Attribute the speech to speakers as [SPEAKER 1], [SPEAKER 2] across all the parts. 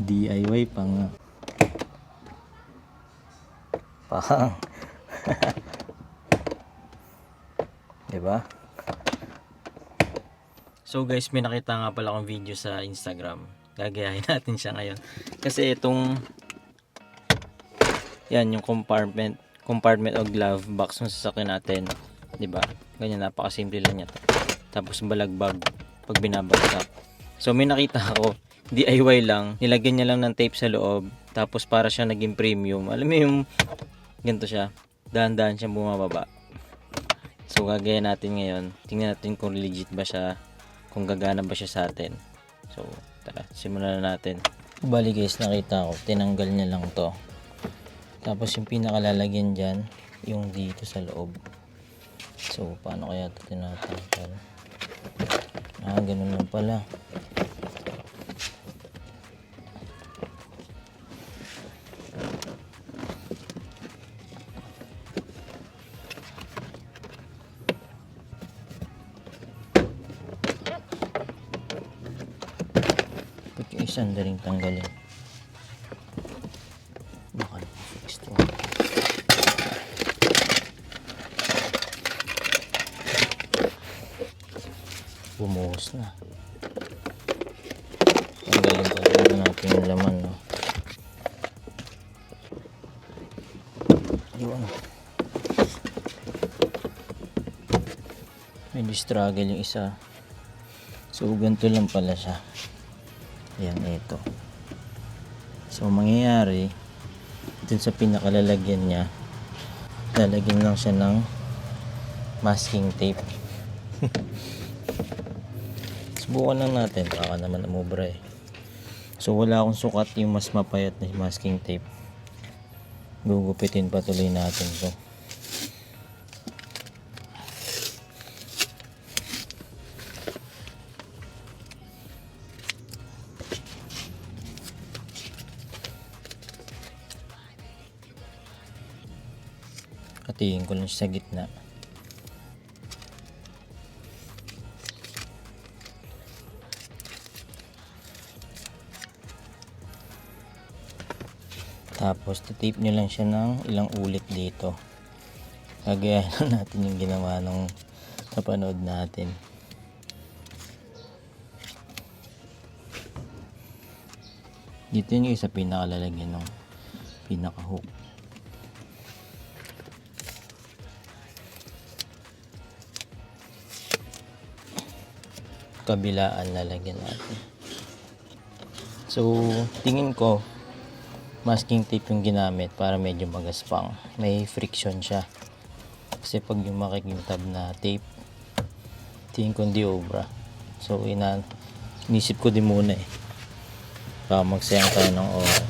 [SPEAKER 1] DIY pang pang diba? So guys, may nakita nga pala akong video sa Instagram. Gagayahin natin siya ngayon. Kasi itong yan yung compartment o glove box ng sasakyan natin, 'di ba? Ganyan, napakasimple lang niya to. Tapos balagbag pag binabagsak. So may nakita ako, DIY lang, nilagyan niya lang ng tape sa loob, tapos para siya naging premium. Alam mo yung ganito siya, dahan-dahan siyang bumababa. So gagaya natin ngayon, tingnan natin kung legit ba siya, kung gagana ba siya sa atin. So tara, simulan na natin. Bali guys, nakita ko, tinanggal niya lang to. Tapos yung pinakalalagyan dyan, yung dito sa loob. So paano kaya ito tinatanggal? Ganun lang pala. Sandaling tanggalin. Baka fix to. Bumuhos na. Tanggalin pa rin natin yung laman, no? Yun. Medyo struggle yung isa. So ganito lang pala siya. Yan, ito. So mangyayari dun sa pinakalalagyan niya, lalagyan lang siya ng masking tape. Subukan lang natin, baka naman umubra eh. So wala akong sukat yung mas mapayat na masking tape. Gugupitin patuloy natin to. Katingin ko lang sa gitna. Tapos titape nyo lang siya ng ilang ulit dito. Gagayahin natin yung ginawa nung napanood natin. Dito yung isa pinakalalagyan ng pinaka-hook. Kabilaan lalagyan natin. So tingin ko masking tape yung ginamit para medyo magaspang, may friction siya. Kasi pag yung makikintab na tape, tingin ko hindi obra. So inisip ko din muna eh, baka magsayang tayo ng oras.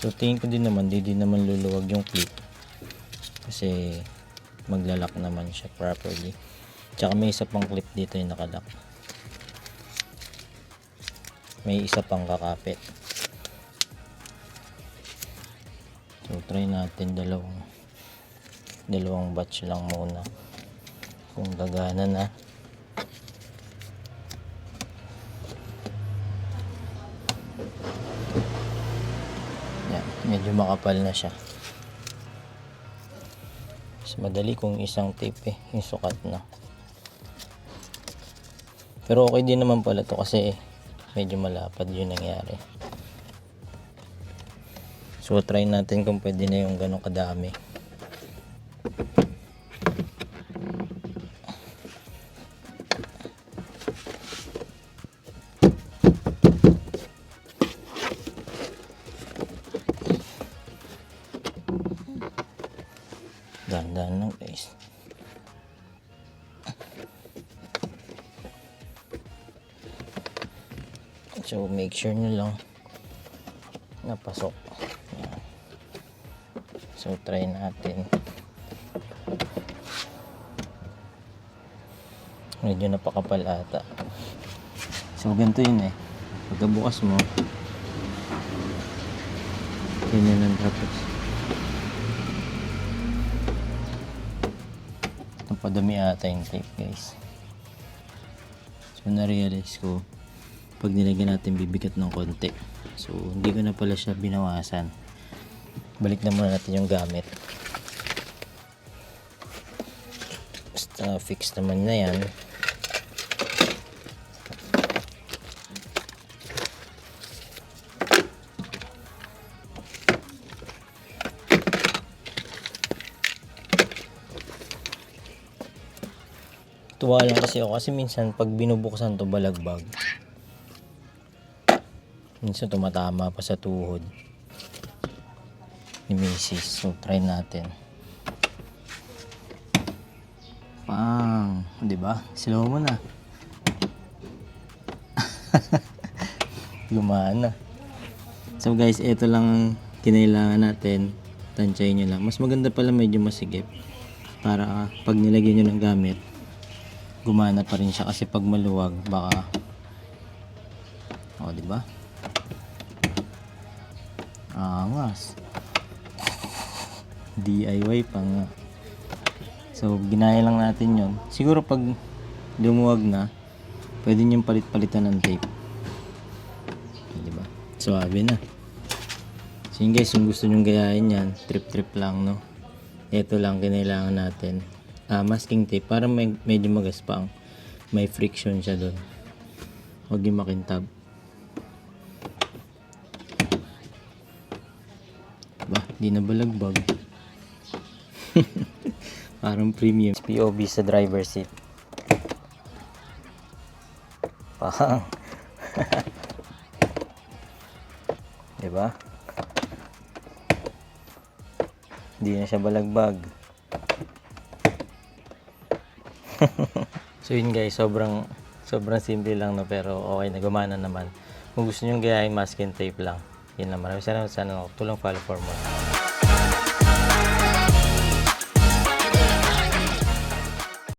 [SPEAKER 1] So tingin ko din naman, di naman luluwag yung clip kasi maglalak naman siya properly. Tsaka may isa pang clip dito yung nakalak. May isa pang kakapit. So try natin dalawang batch lang muna kung gagana na. Medyo makapal na siya. Mas madali kung isang tape eh, yung sukat na. Pero okay din naman pala to kasi medyo malapad yung nangyari. So try natin kung pwede na yung ganong kadami. Dahan-dahan lang guys. So make sure nyo lang napasok. Yan. So try natin. Medyo napakapal ata. So ganito yun eh. Pagkabukas mo, ganyan ang tapos. Padami ata yung tape, guys. So na-realize ko, pag nilagyan natin bibigat ng konti. So hindi ko na pala siya binawasan. Balik na muna natin yung gamit. Basta fix naman na yan. Tuwa lang kasi ako kasi minsan pag binubuksan to balagbag, minsan tumatama pa sa tuhod ni Mrs. So try natin. Pang, 'di ba? Slow mo na. Gumana. So guys, ito lang ang kinailangan natin. Tansyahin nyo lang. Mas maganda pala medyo masigip para pag nilagyan nyo ng gamit, gumana pa rin siya kasi pag maluwag baka di ba? Angas. DIY pa nga. So ginaya lang natin 'yon. Siguro pag lumuwag na, pwede niyo palit-palitan ng tape. Di ba? Suwabe na. So yun guys, kung gusto niyo gayahin yan, trip lang, no? Ito lang kinailangan natin. Masking tape para medyo magaspang, may friction siya doon, huwag yung makintab. Ba, di na balagbag. Parang premium. POV sa driver seat. Pang. Diba? Di na siya balagbag. So yun guys, sobrang simple lang, no, pero okay na, gumana naman. Kung gusto nyo gayahin, masking tape lang. Yun lang, maraming salamat, sana tulong follow for more.